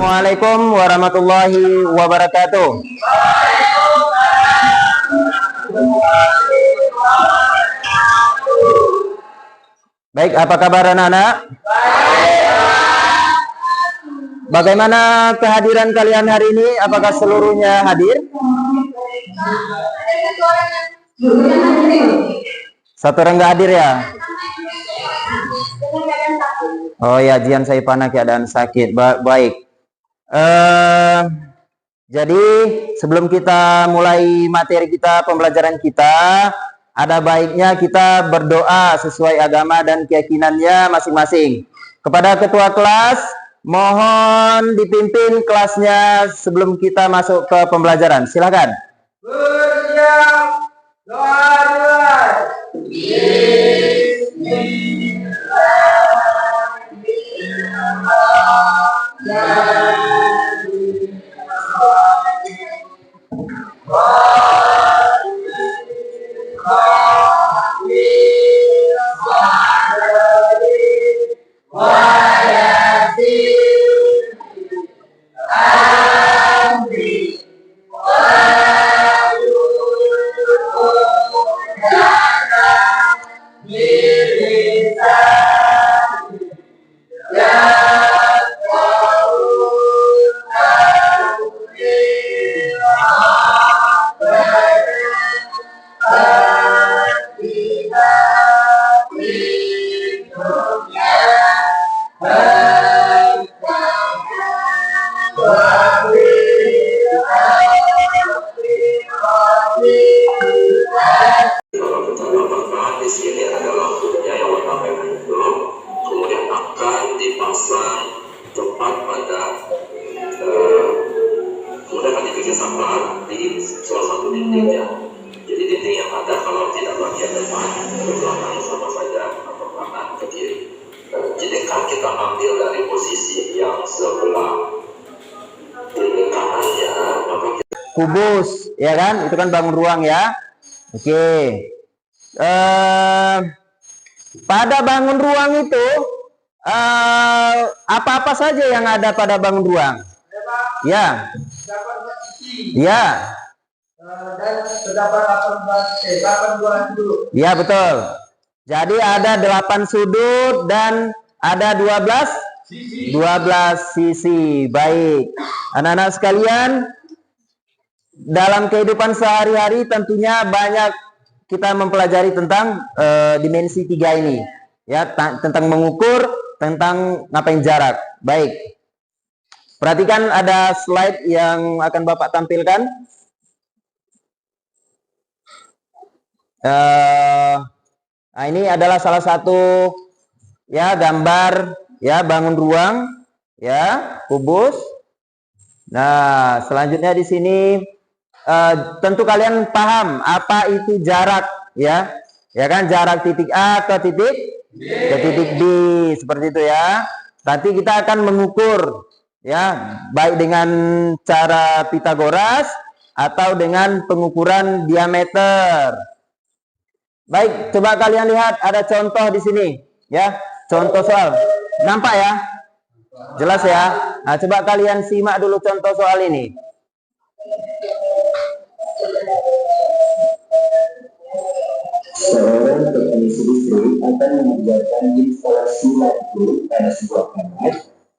Assalamualaikum warahmatullahi wabarakatuh. Baik, apa kabar anak-anak? Bagaimana kehadiran kalian hari ini? Apakah seluruhnya hadir? Satu orang nggak hadir ya? Oh ya, Jian Saipana keadaan sakit. Baik. Jadi sebelum kita mulai materi kita, pembelajaran kita, ada baiknya kita berdoa sesuai agama dan keyakinannya masing-masing. Kepada ketua kelas, mohon dipimpin kelasnya sebelum kita masuk ke pembelajaran. Silakan. Bersiap, doa. Kubus, ya kan? Itu kan bangun ruang ya. Oke. Pada bangun ruang itu apa-apa saja yang ada pada bangun ruang? Ya. Ya. Dan terdapat 8 sudut. Ya, betul. Jadi ada 8 sudut dan ada 12 sisi. Baik. Anak-anak sekalian, dalam kehidupan sehari-hari tentunya banyak kita mempelajari tentang dimensi 3 ini. Ya, tentang mengukur, tentang ngapain jarak. Baik. Perhatikan ada slide yang akan Bapak tampilkan. Nah, ini adalah salah satu ya gambar ya bangun ruang ya kubus. Nah, selanjutnya di sini tentu kalian paham apa itu jarak ya kan, jarak titik A ke titik B seperti itu ya. Nanti kita akan mengukur ya baik dengan cara Pitagoras atau dengan pengukuran diameter. Baik, coba kalian lihat ada contoh di sini ya, contoh soal. Nampak ya? Jelas ya? Nah, coba kalian simak dulu contoh soal ini. Seorang teknisi listrik akan mengerjakan instalasi lampu pada sebuah kamar.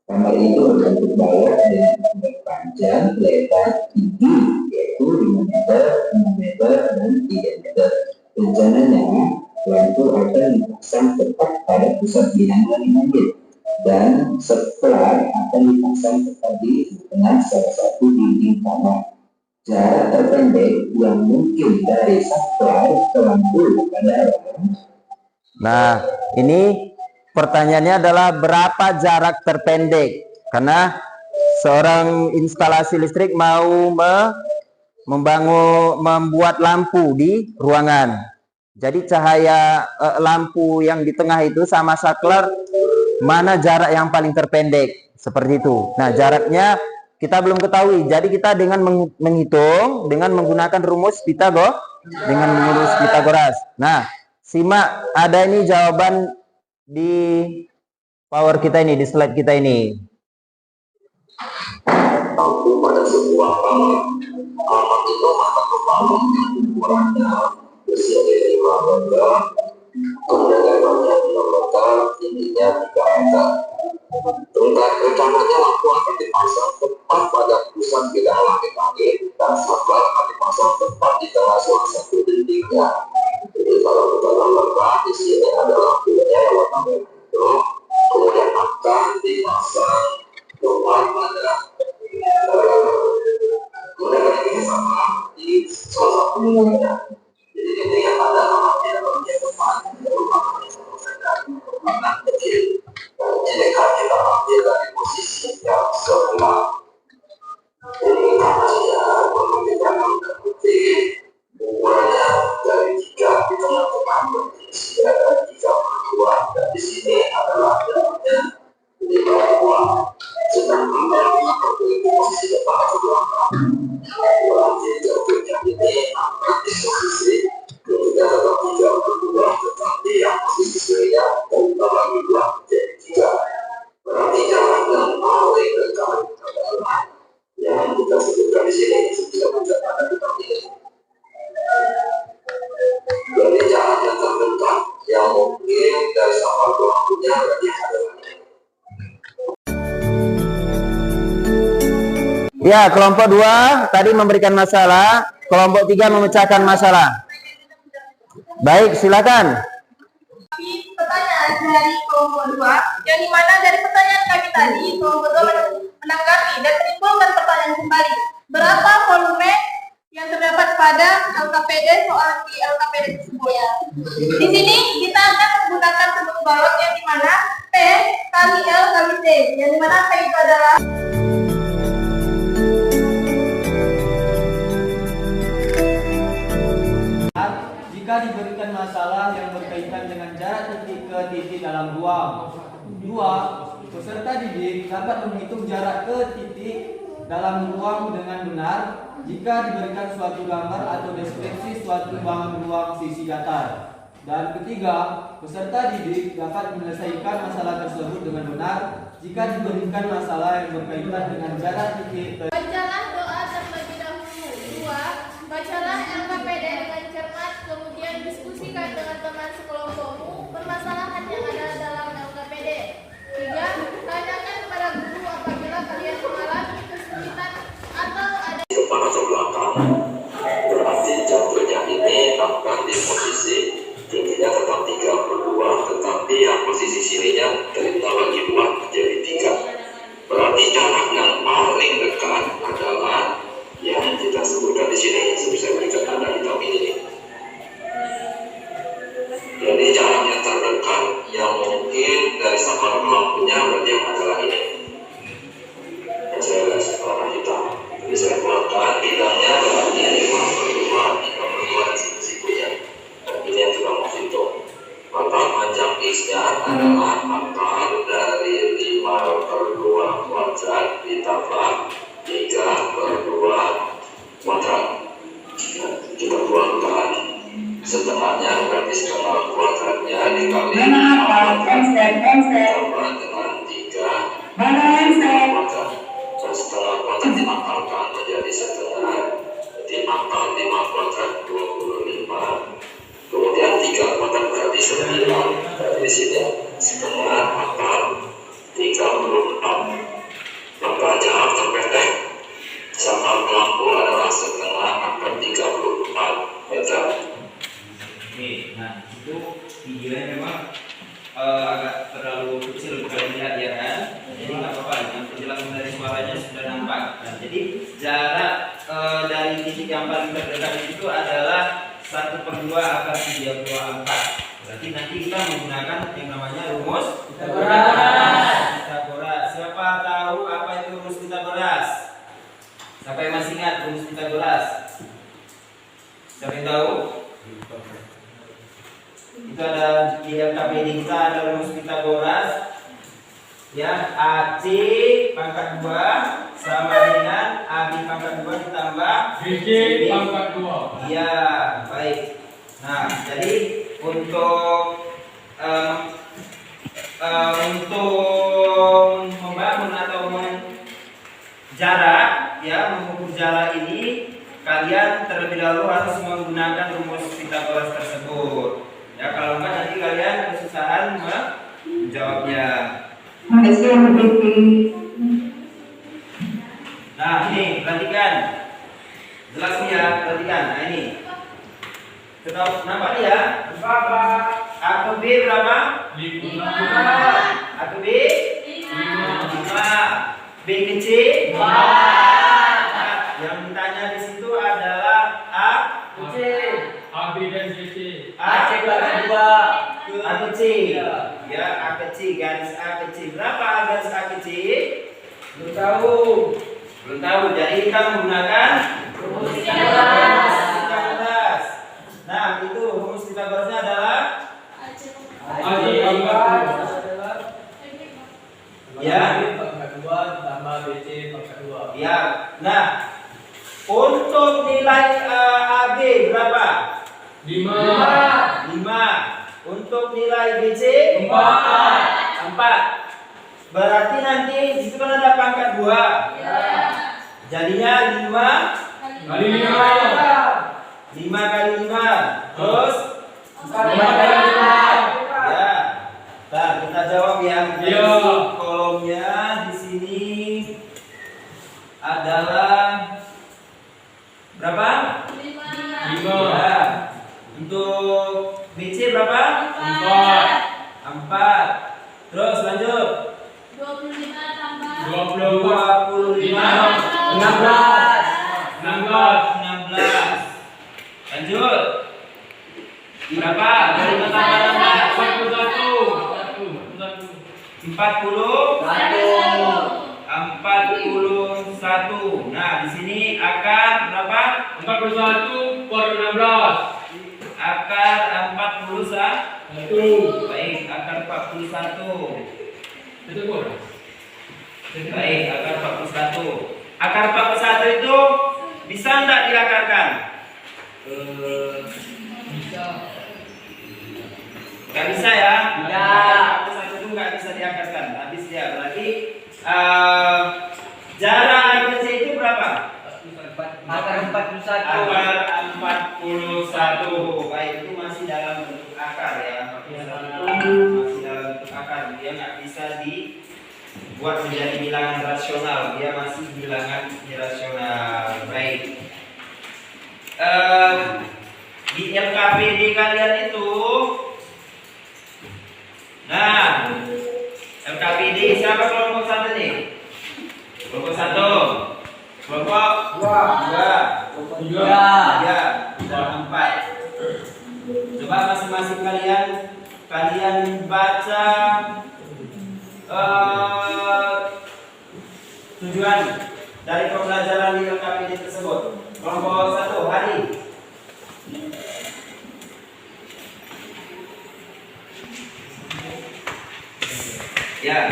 Kamar itu berbentuk balok dengan ukuran panjang, lebar, tinggi, yaitu 5 meter, 6 meter, dan 3 meter. Rencananya, lampu akan dipasang tepat pada pusat bilangan 5 menit, dan setelah akan dipasang tepat di tengah salah satu dinding kamar. Jarak terpendek yang mungkin dari saklar ke lampu pada orang. Nah, ini pertanyaannya adalah berapa jarak terpendek? Karena seorang instalasi listrik mau membuat lampu di ruangan. Jadi cahaya lampu yang di tengah itu sama saklar, mana jarak yang paling terpendek? Seperti itu. Nah, jaraknya kita belum ketahui. Jadi kita dengan menghitung dengan menggunakan rumus Pitagoras. Nah, simak, ada ini jawaban di power kita ini, di slide kita ini. pada sebuah kamar. Kamar itu maka kepala yang ukurannya usia dari 5 meter, kemudian lebarnya 6 meter, tingginya 3 meter. Rencananya lampu akan dipasang tepat pada pusat bidang langit-langit dan saklar akan dipasang tepat di tengah salah satu dindingnya. Jadi kalau kita gambarkan di sini ada lampunya yang warna merah itu, kemudian akan dipasang tepat pada kemudian ini sama di salah satu dindingnya. Jadi ini yang ada namanya bagian depan merupakan ruangan kecil. Jadi kalau kita ambil dari posisi yang sebelah ini kamarnya menunjukkan angka putih ukurannya dari 3 di tengah-tengah berisi ada 3/2 dan di sini adalah jaraknya 5/2. Sedangkan kalau kita ambil posisi depan atau belakang, ukuran jatuhnya ini akan di posisi ketika tetap 3/2, tetapi yang posisi kirinya ditambah 2 menjadi 3. Berarti jarak yang paling dekat adalah yang kita sebutkan di sini sudah pada kita ini. Jadi jarak yang terdekat yang mungkin dari sama pelakunya berarti adalah ini. Ya, kelompok 2 tadi memberikan masalah, kelompok 3 memecahkan masalah. Baik, silakan. Pertanyaan dari kelompok 2, yang dimana dari pertanyaan kami tadi, kelompok 2 menanggapi dan menimbulkan pertanyaan kembali. Berapa volume yang terdapat pada LKPD soal di LKPD tersebut? Di sini kita akan menggunakan tebuk balok yang dimana P kali L kali T, yang dimana P itu adalah jika diberikan masalah yang berkaitan dengan jarak titik ke titik dalam ruang. 2. Peserta didik dapat menghitung jarak ke titik dalam ruang dengan benar jika diberikan suatu gambar atau deskripsi suatu bangun ruang sisi datar. Dan 3. Peserta didik dapat menyelesaikan masalah tersebut dengan benar jika diberikan masalah yang berkaitan dengan jarak titik. Bacalah doa terlebih dahulu. 2. Bacalah LKPD dengan cermat, kemudian diskusikan dengan teman sekelompokmu permasalahan yang ada dalam LKPD. 3. Tanyakan kepada guru apabila kalian mengalami kesulitan atau ada Depan atau belakang, berarti jatuhnya ini akan di posisi tingginya tetap 3/2, tetapi yang posisi sininya dari bagi 2 menjadi 3. Berarti jarak yang paling dekat adalah yang kita sebutkan di sini, yang saya berikan tanda hitam ini. Jadi jarak yang terdekat yang mungkin dari saklar lampunya berarti yang adalah ini. Yang saya kasih warna hitam. Jadi saya buatkan bidangnya berarti 5/2, 3/2 dan siku-sikunya. Dan ini yang sudah mau hitung. Maka panjang X-nya adalah akar dari 5/2 kuadrat ditambah 3/2 kuadrat. Nah, kita buatkan setengahnya berarti setengah kuadratnya dikali 5 kuadrat ditambah dengan 3 kuadrat. Dan setengah kuadrat diakalkan menjadi setengah. Jadi akal 5 kuadrat 25. Kemudian 3 kuadrat berarti 9. Dari sini setengah akal 34. Maka jarak terpendek saklar lampu adalah setengah akar 34 meter. Oke, nah itu videonya memang agak terlalu kecil kalian lihat ya kan. Jadi nggak apa-apa, yang penjelasan dari suaranya sudah nampak. Nah, jadi jarak dari titik yang paling terdekat itu adalah 1/2 akar 34. Berarti nanti kita menggunakan yang namanya rumus Pitagoras. Siapa tahu apa itu rumus Pitagoras? Siapa yang masih ingat rumus Pitagoras? Siapa yang tahu? Itu ada di LKPD kita ada rumus Pitagoras ya, AC pangkat 2 sama dengan AB pangkat 2 ditambah BC pangkat 2. Iya, baik. Nah, jadi untuk membangun atau jarak ya mengukur jarak ini, kalian terlebih dahulu harus menggunakan rumus Pythagoras tersebut. Ya, kalau enggak nanti kalian kesusahan menjawabnya. Nah, ini perhatikan. Jelas nih ya, perhatikan. Nah, ini. Kita nampak ya? A ke B berapa? 5. A ke B? 5. B ke C? 4. Nah, yang ditanya di situ adalah A ke C. A, B, dan C. A C ke 2. A ke C. Ya, A ke C, garis A ke C. Berapa garis A ke C? Belum tahu. Belum tahu. Jadi kita menggunakan rumus Pythagoras. Nah, itu rumus Pythagorasnya adalah ya. Tambah BC pangkat 2. Ya. Nah, untuk nilai AB berapa? 5. Untuk nilai BC 4. Berarti nanti di situ kan ada pangkat 2. Jadinya 5 Kali 5. 5 kali 5. Terus 5 kali 5. ya. Nah, kita jawab ya. Iya. Kolomnya di sini adalah berapa? 5. Ya. Untuk BC berapa? 4. Terus lanjut. 25 tambah 25. 16. Lanjut. Berapa? Dari tambah 41. Nah, di sini akar berapa? 41 per 16. Akar 41. Baik, akar 41. Itu kurang. Baik, akar 41. Akar 41 itu bisa enggak diakarkan? Bisa. Nggak bisa ya? Ya. Satu itu nggak bisa diakarkan. Habis ya, berarti jarak ABC itu berapa? Akar 41. Akar 41. Baik, itu masih dalam bentuk akar ya. 41 masih dalam bentuk akar. Dia nggak bisa dibuat menjadi bilangan rasional. Dia masih bilangan irasional. Baik. Di LKPD kalian itu, nah, LKPD siapa kelompok 1 nih? Kelompok 1, kelompok 2, kelompok 3, dan 4. Coba masing-masing kalian baca tujuan dari pembelajaran di LKPD tersebut. Kelompok 1, Hari. Ya.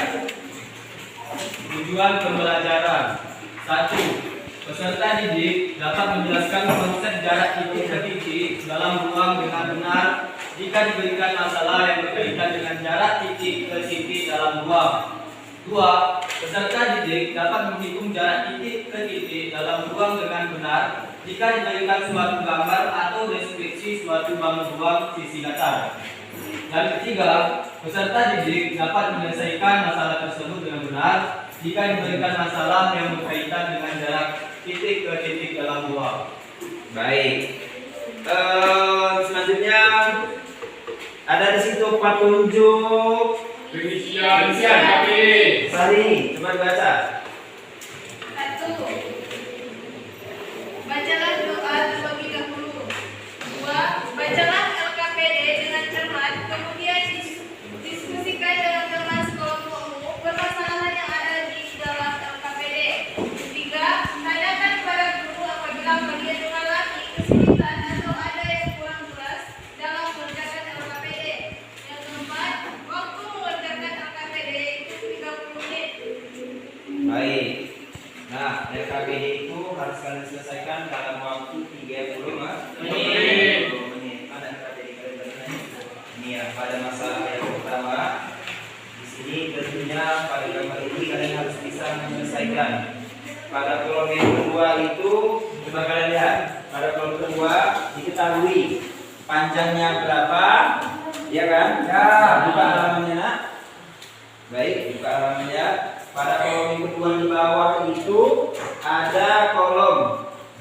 Tujuan pembelajaran. 1. Peserta didik dapat menjelaskan konsep jarak titik ke titik dalam ruang dengan benar jika diberikan masalah yang berkaitan dengan jarak titik ke titik dalam ruang. 2. Peserta didik dapat menghitung jarak titik ke titik dalam ruang dengan benar jika diberikan suatu gambar atau deskripsi suatu bangun ruang sisi datar. Dan 3. Peserta didik dapat menyelesaikan masalah tersebut dengan benar jika diberikan masalah yang berkaitan dengan jarak titik ke titik dalam ruang. Baik. Selanjutnya ada di situ petunjuk. Rincian KP. Sari, coba dibaca. 1. Bacalah doa terlebih dahulu. 2. Bacalah LKPD dengan cermat, kemudian diskusikan dengan teman sekelompokmu permasalahan yang ada di dalam LKPD. 3. Tanyakan kepada guru apabila kalian mengalami kesulitan atau ada yang kurang jelas dalam mengerjakan LKPD. Yang keempat, waktu mengerjakan LKPD itu 30 menit. Baik. Nah, LKPD itu harus kalian selesaikan dalam waktu 30 menit. Ada LKPD kalian tadi? Ini ya, pada masalah yang pertama. Di sini tentunya pada gambar ini kalian harus bisa menyelesaikan. pada kolom yang kedua itu coba kalian lihat. Pada kolom kedua diketahui panjangnya berapa, ya kan? Ya. Buka halamannya nak. Baik, buka halamannya. Pada kolom yang kedua di bawah itu ada kolom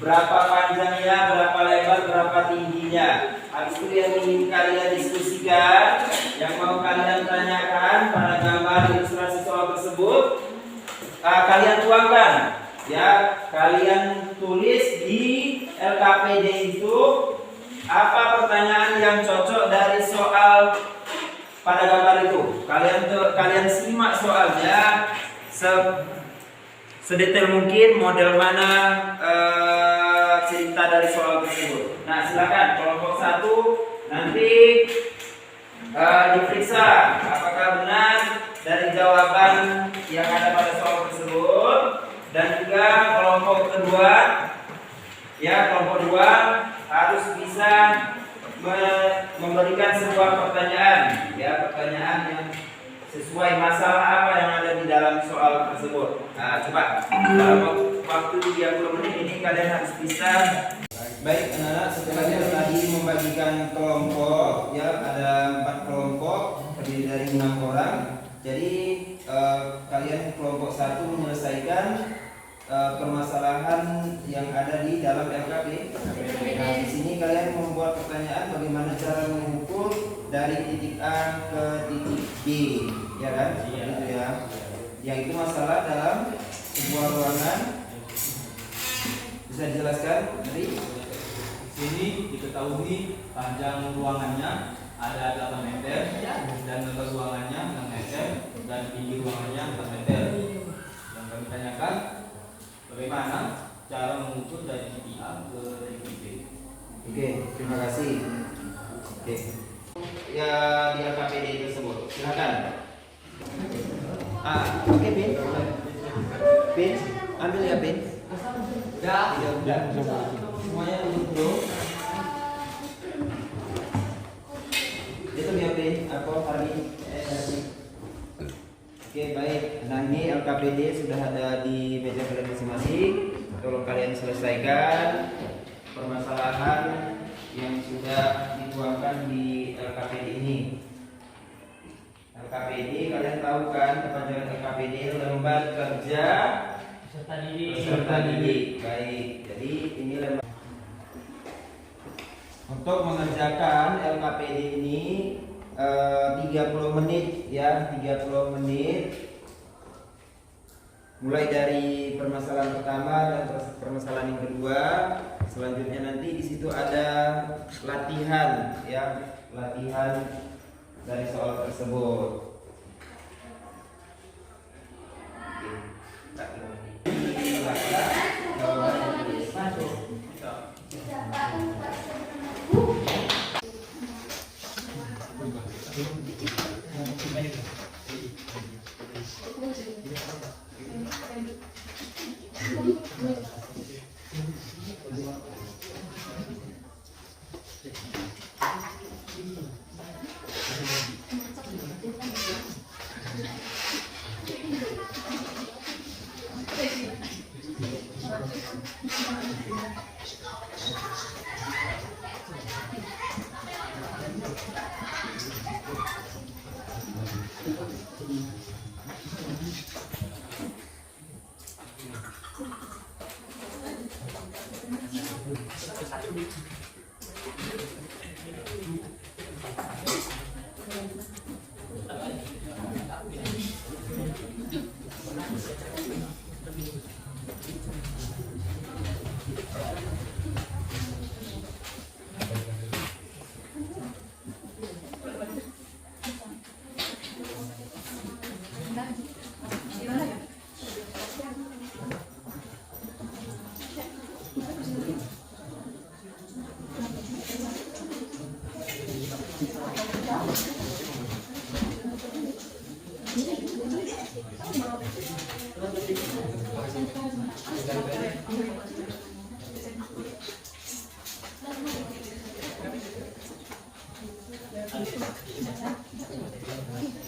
berapa panjangnya, berapa lebar, berapa tingginya. Habis itu yang ingin kalian diskusikan, yang mau kalian tanyakan pada gambar ilustrasi soal tersebut, kalian tuangkan, ya, kalian tulis di LKPD itu apa pertanyaan yang cocok dari soal pada gambar itu. Kalian simak soalnya sedetail mungkin, model mana cerita dari soal tersebut. Nah, silakan kelompok 1 nanti diperiksa apakah benar dari jawaban yang ada pada soal tersebut, dan juga kelompok kedua, ya, kelompok 2 harus bisa memberikan sebuah pertanyaan, ya, pertanyaan yang sesuai masalah apa yang ada di dalam soal tersebut. Nah, coba dalam waktu 30 menit ini kalian harus bisa. Baik anak-anak, setelah kita tadi membagikan kelompok, ya, ada 4 kelompok terdiri dari 6 orang. Jadi kalian kelompok 1 menyelesaikan permasalahan yang ada di dalam LKP. Nah, di sini kalian membuat pertanyaan bagaimana cara mengukur dari titik A ke titik B, ya kan? Itu ya. Yang itu masalah dalam sebuah ruangan. Bisa dijelaskan, Tri? Sini diketahui panjang ruangannya ada 8 meter dan lebar ruangannya 6 meter dan tinggi ruangannya 4 meter. Yang kami tanyakan, bagaimana cara mengukur dari titik A ke titik B? Oke, terima kasih. Oke. Ya, di LKPD tersebut. Silakan. Oke, Bin. Bin, ambil ya, Bin. Ya. Semuanya duduk dulu. Itu ya, Bin. Aku hari Oke, baik. Nah, ini LKPD sudah ada di meja kalian masing-masing. Tolong kalian selesaikan permasalahan yang sudah dituangkan di LKPD ini. LKPD kalian tahu kan, kepanjangan LKPD lembar kerja peserta didik. Baik, jadi ini lembar. Untuk mengerjakan LKPD ini 30 menit, ya, 30 menit. Mulai dari permasalahan pertama dan permasalahan yang kedua. Selanjutnya nanti di situ ada latihan, ya, latihan dari soal tersebut.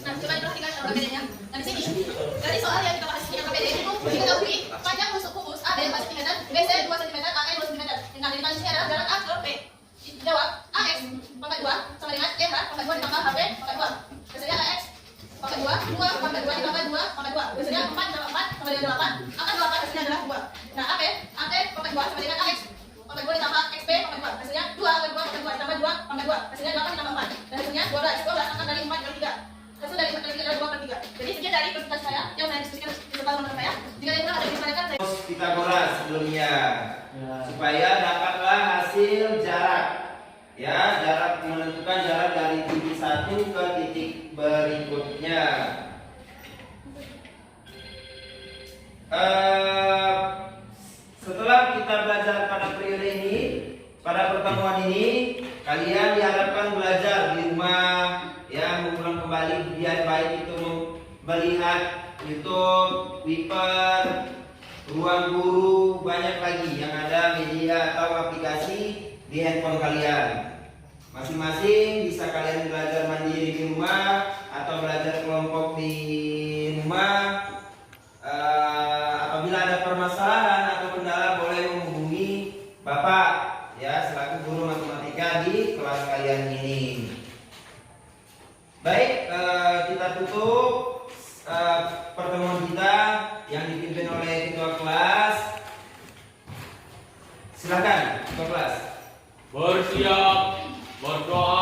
Nah, coba diperhatikan LKPD-nya. Nah, di sini dari soal yang kita bahas di LKPD itu diketahui panjang busuk kubus adalah 2/3. Jadi sekian dari presentasi saya yang saya diskusikan bersama teman-teman saya. Jika yang kurang ada yang ditanyakan, saya Pitagoras sebelumnya supaya dapatlah hasil jarak. Ya, jarak menentukan jarak dari titik satu ke titik berikutnya. Setelah kita belajar pada periode ini, pada pertemuan ini, kalian diharapkan belajar di rumah, ya, mengulang kembali biar baik itu melihat YouTube, Wiper, Ruang Guru, banyak lagi yang ada media atau aplikasi di handphone kalian. Masing-masing bisa kalian belajar mandiri di rumah atau belajar kelompok di rumah. Apabila ada permasalahan atau kendala boleh menghubungi Bapak, ya, selaku guru matematika di kelas kalian ini. Baik, kita tutup pertemuan kita yang dipimpin oleh ketua kelas. Silakan ketua kelas. Bersiap, berdoa.